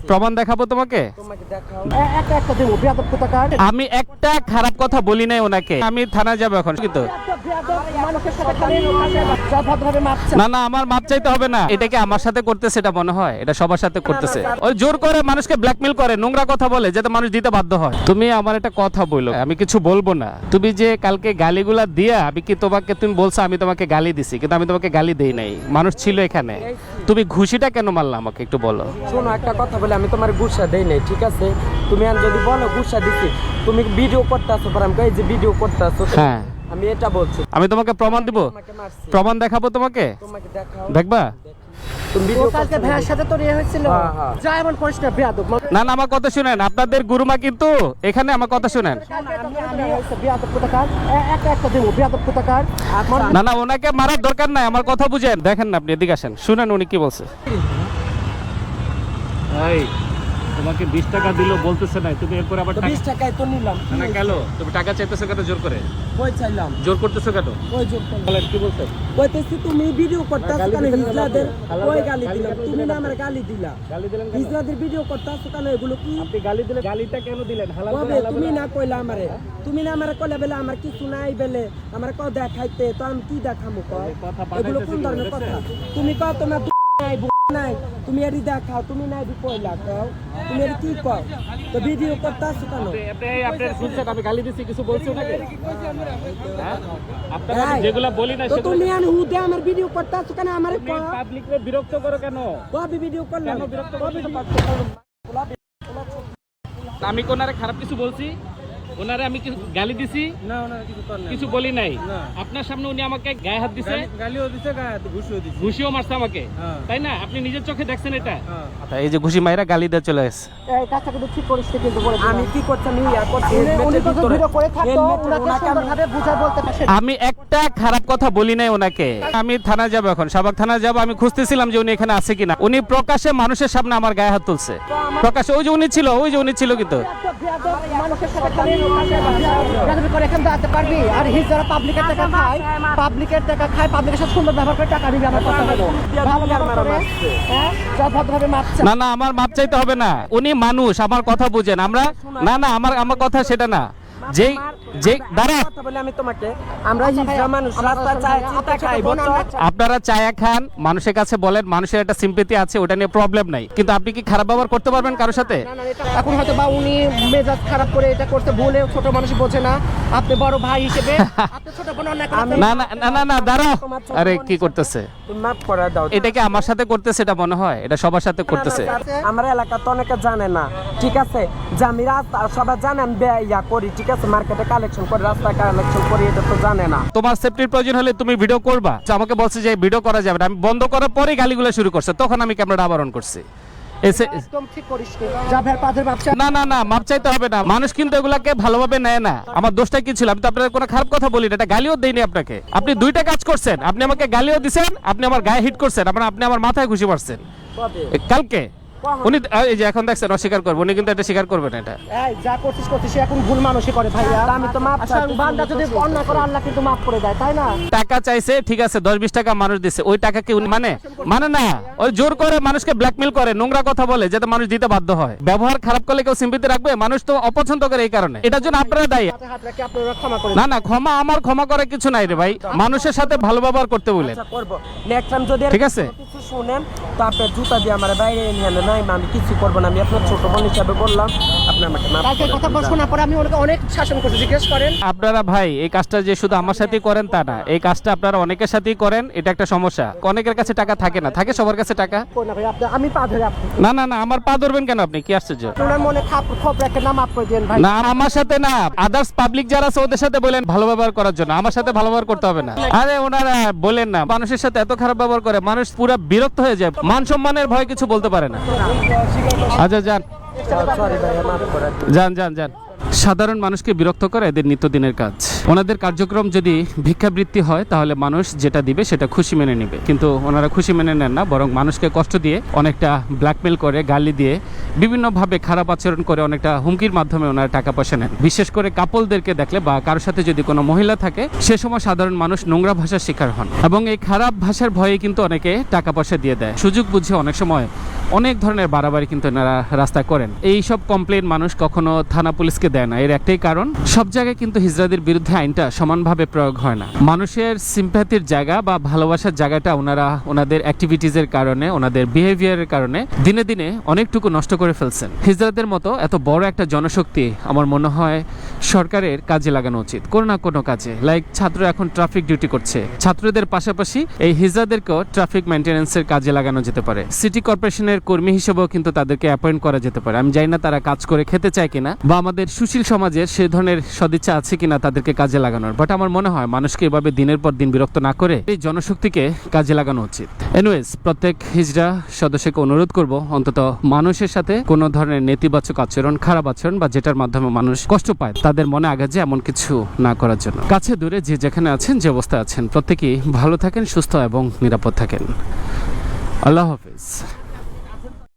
প্রমাণ দেখাবো তোমাকে। আমি একটা খারাপ কথা বলি নাই ওনাকে। আমি থানায় যাবো এখন, কিন্তু না না আমার মাপ চাইতে হবে না। এটা কি আমার সাথে করতেছে? এটা মনে হয় এটা সবার সাথে করতেছে। ওই জোর করে মানুষকে ব্ল্যাকমেল করে, নোংরা কথা বলে, যাতে মানুষ দিতে বাধ্য হয়। তুমি আমার একটা কথা বলো, আমি কিছু বলবো না। তুমি যে কালকে গালিগুলা দিয়া, আমি কি তোমাকে, তুমি বলছো আমি তোমাকে গালি দিছি, কিন্তু আমি তোমাকে গালি দেই নাই। মানুষ ছিল এখানে, তুমি ঘুষিটা কেন মারলা আমাকে একটু বলো। শোনো একটা কথা বলে, আমি তোমার গুসা দেই নাই, ঠিক আছে? তুমি আর যদি বলো গুসা দিছি, তুমি ভিডিও করতে আসো, পর আমি এই যে ভিডিও করতে আসো, হ্যাঁ আমি এটা বলছি। আমি তোমাকে প্রমাণ দিব, প্রমাণ দেখাবো তোমাকে, তোমাকে দেখাও, দেখবা? তুমি ভিডিও কালকে ভাইয়ের সাথে তো রিয়ে হয়েছিল, যা এমন করিস না বেয়াদব। না না আমার কথা শুনেন, আপনাদের গুরুমা কিন্তু এখানে, আমার কথা শুনেন। না না ওনাকে মারার দরকার নাই, আমার কথা বুঝেন। দেখেন না আপনি, এদিকে আসেন, শুনেন উনি কি বলছে। এই তোমাকে 20 টাকা দিলো বলতেছে না, তুমি এরপর আবার 20 টাকায় তো নিলাম না কেন তুমি টাকা চাইতেছো কেন জোর করে? কই চাইলাম? জোর করতেছো কেন? কই জোর করলাম? বলেন কি বলতে? কইতেছি তুমি ভিডিও করতেছ কেন? হিজলাদের কই গালি দিলাম? তুমি না আমার গালি দিলা। গালি দিলেন কেন? হিজলাদের ভিডিও করতেছ কেন? এগুলো কি আপনি গালি দিলে, গালিটা কেন দিলেন? হালাল কবে তুমি না কইলা আমারে? তুমি না আমারে কইলা বেলে আমার কিছু নাই বেলে আমার কও দেখাইতে, তো আমি কি দেখামু কও? এগুলো কোন ধরনের কথা? তুমি কও তোমার নাই নাই, তুমি এরি দেখাও, তুমি নাই দি কইলা কও, তুমি এরি কি কও? তো ভিডিও করতেছ কেন? আপনার শুনছেন আমি গালি দিছি, কিছু বলছো নাকি? আপনারা যেগুলা বলি না তো সেগুলো তুমি আর হুদে আমার ভিডিও করতেছ কেন? আমারে কও পাবলিককে বিরক্ত করো কেন? কবে ভিডিও করলাম? কেন বিরক্ত করছো? আমি কোনারে খারাপ কিছু বলছি? ওনারে আমি কিছু গালি দিছি? না ওনার কিছু কর না, কিছু বলি নাই। আপনার সামনে উনি আমাকে গায়ে হাত দিছে, গালিও দিছে, গায়ে হাত ঘুষিও দিছে, ঘুষিও মারছে আমাকে, তাই না? আপনি নিজের চোখে দেখছেন এটা। হ্যাঁ। এই যে ঘুষি মাইরা গালি দিয়ে চলে গেছে। এই কাজটা কিন্তু ঠিক করিস না, কিন্তু বলে আমি কি করছি? আমি ইয়া করছি, উনি যদি ভিডিও করে থাকতো ওনাকে সুন্দরভাবে বুঝাই বলতে পারছেন। আমি একটা খারাপ কথা বলি নাই ওনাকে। আমি থানায় যাবো এখন, শাহবাগ থানায় যাবো। আমি খুঁজতেছিলাম যে উনি এখানে আছে কিনা। উনি প্রকাশ্যে মানুষের সামনে আমার গায়ে হাত তুলছে, প্রকাশ্যে। ওই যে উনি ছিল, ওই যে উনি ছিল, কিন্তু মানুষের সাথে খালি বেয়াদবি করে এখান দাঁড়াতে পারবি? আর যারা পাবলিকের টাকা খায়, পাবলিকের টাকা খায়, পাবলিকের সাথে সুন্দর ব্যবহার করে টাকা দিবি। আমার কথা হলো ভালো ব্যবহার করে, হ্যাঁ, যা ভদ্রভাবে মাপছে। না না আমার মাপ চাইতে হবে না। উনি মানুষ, আমার কথা বুঝেন। আমরা না না আমার কথা সেটা না। যে যে দাঁড়া কথা বলে আমি তোমাকে, আমরা হিজড়া মানুষ, রাস্তা চায় চিন্তা খাই, বুঝছো? আপনারা চায়া খান, মানুষের কাছে বলেন, মানুষের একটা সিম্পেথি আছে, ওটা নিয়ে প্রবলেম নাই। কিন্তু আপনি কি খারাপ ব্যবহার করতে পারবেন কারোর সাথে? এখন হয়তো বা উনি মেজাজ খারাপ করে এটা করতে ভুলে, ছোট মানুষ বোঝে না। আপনি বড় ভাই হিসেবে আপনি ছোট বোন অন্যায় করে না না না না না দাঁড়াও। আরে কি করতেছে? তুমি মাফ করে দাও। এটা কি আমার সাথে করতেছে? এটা মনে হয় এটা সবার সাথে করতেছে। আমার এলাকা তো অনেকে জানে না, ঠিক আছে? যে আমি রাস্তা, সবাই জানে আমি ইয়া করি, ঠিক আছে? মার্কেটে কালেকশন করি, রাস্তায় কালেকশন করি, এটা তো জানে না। তোমার সেফটির প্রয়োজন হলে তুমি ভিডিও করবা। আমাকে বলছে যে ভিডিও করা যাবে না। আমি বন্ধ করার পরেই গালিগুলো শুরু করছে, তখন আমি ক্যামেরাটা আবরণ করছি। একদম ঠিক করিস নি। যা ভাইয়ের পাথর ব্যবসা। না না না মাপ চাইতে হবে না। মানুষ কিন্তু এগুলাকে ভালোভাবে নেয় না। আমার দোষটা কি ছিল? আমি তো আপনার কোনো খারাপ কথা বলি না, এটা গালিও দেইনি আপনাকে। আপনি দুইটা কাজ করছেন, আপনি আমাকে গালিও দিছেন, আপনি আমার গায়ে হিট করছেন, আপনি আমার মাথায় ঘুষি মারছেন কালকে। উনি এই যে এখন দেখছেন অস্বীকার করবে, উনি কিন্তু এটা স্বীকার করবেন। এটা এই যা করছিস সে এখন ভুল মানুষই করে ভাইয়া। আমি তো মাপ চাই, বান্দা যদি অন্যায় করে আল্লাহ কিন্তু মাফ করে দেয়, তাই না? টাকা চাইছে, ঠিক আছে, 10-20 টাকা মানুষ দিছে, ওই টাকা কি উনি মানে না? ওই জোর করে মানুষকে ব্ল্যাকমেল করে, নোংরা কথা বলে, যাতে মানুষ দিতে বাধ্য হয়। ব্যবহার খারাপ করলে কেউ সিম্পেথি রাখবে? মানুষ তো অপছন্দ করে, এই কারণে। এটার জন্য আপনারা দায়ী। হাত রাখি, আপনারা ক্ষমা করে না না ক্ষমা, আমার ক্ষমা করার কিছু নাই রে ভাই। মানুষের সাথে ভালো ব্যবহার করতে বলেন, করব। নেক্সট টাইম যদি ঠিক আছে? কিছু শুনেন তো আপনি জুতা দিয়ে আমার বাইরে নিয়ে নাই, আমি কিছু করব না। আমি আপনার ছোট বোন হিসাবে বললাম, আপনি আমাকে মাফ কালকে করে কথা দিন। শোনার পরে আমি ওনাকে অনেক শাসন করছি, জিজ্ঞেস করেন। আপনারা ভাই এই কাজটা যে শুধু আমার সাথেই করেন তা না, এই কাজটা আপনারা অনেকের সাথেই করেন। এটা একটা সমস্যা। অনেকের কাছে টাকা থাকে না, থাকে সবার কাছে টাকা। কই না ভাই, আমি পা ধরে আপনি না না না আমার পা ধরবেন কেন? আপনি কি আশ্চর্য? ওনার মনে খোপ রেখে না মাফ করে দেন ভাই। না আমার সাথে না, আদার্স পাবলিক যারা আছে ওদের সাথে বলেন ভালো ব্যবহার করার জন্য, আমার সাথে ভালো ব্যবহার করতে হবে না। আরে ওনারা বলেন না, মানুষের সাথে এত খারাপ ব্যবহার করে, মানুষ পুরো বিরক্ত হয়ে যায়, মান সম্মানের ভয় কিছু বলতে পারে না। আচ্ছা যান সরি ভাই, মাফ করে দিন। যান যান যান। সাধারণ মানুষকে বিরক্ত করে এদের নিত্যদিনের কাজ। ওনাদের কার্যক্রম যদি ভিক্ষাবৃত্তি হয়, তাহলে মানুষ যেটা দিবে সেটা খুশি মেনে নেবে, কিন্তু ওনারা খুশি মেনে নেন না, বরং মানুষকে কষ্ট দিয়ে, অনেকটা ব্ল্যাকমেল করে, গালি দিয়ে বিভিন্নভাবে খারাপ আচরণ করে, অনেকটা হুমকির মাধ্যমে ওনারা টাকা পয়সা নেন। বিশেষ করে কাপলদেরকে দেখলে বা কারোর সাথে যদি কোনো মহিলা থাকে, সে সময় সাধারণ মানুষ নোংরা ভাষার শিকার হন এবং এই খারাপ ভাষার ভয়ে কিন্তু অনেকে টাকা পয়সা দিয়ে দেয়। সুযোগ বুঝে অনেক সময় অনেক ধরনের বাড়াবাড়ি কিন্তু এনারা রাস্তায় করেন। এই সব কমপ্লেন মানুষ কখনো থানা পুলিশকে দেয় না, এর একটাই কারণ সব জায়গায় কিন্তু হিজড়াদের বিরুদ্ধে আইনটা সমানভাবে প্রয়োগ হয় না। মানুষের সিম্প্যাথির জায়গা বা ভালোবাসার জায়গাটা ওনারা ওনাদের অ্যাক্টিভিটিজের কারণে, ওনাদের বিহেভিয়ারের কারণে দিনে দিনে অনেকটুকু নষ্ট করে ফেলছেন। হিজড়াদের মতো এত বড় একটা জনশক্তি আমার মনে হয় সরকারের কাজে লাগানো উচিত, কোনো না কোনো কাজে। লাইক ছাত্র এখন ট্রাফিক ডিউটি করছে, ছাত্রদের পাশাপাশি এই হিজড়াদেরকেও ট্রাফিক মেইনটেনেন্সের কাজে লাগানো যেতে পারে। সিটি কর্পোরেশনের কর্মী হিসেবেও কিন্তু তাদেরকে অ্যাপয়েন্ট করা যেতে পারে। আমি জানি না তারা কাজ করে খেতে চায় কিনা বা আমাদের সুশীল সমাজের সে ধরনের সদিচ্ছা আছে কিনা তাদেরকে কাজে লাগানোর, বাট আমার মনে হয় মানুষকে এভাবে দিনের পর দিন বিরক্ত না করে এই জনশক্তিকে কাজে লাগানো উচিত। এনিওয়েজ, প্রত্যেক হিজড়া সদস্যকে অনুরোধ করব অন্তত মানুষের সাথে কোনো ধরনের নেতিবাচক আচরণ, খারাপ আচরণ বা যেটার মাধ্যমে মানুষ কষ্ট পায় তাদের মনে আঘাত যায় এমন কিছু না করার জন্য। কাছে দূরে যে যেখানে আছেন, যে অবস্থায় আছেন, প্রত্যেকেই ভালো থাকেন, সুস্থ এবং নিরাপদ থাকেন। আল্লাহ হাফেজ।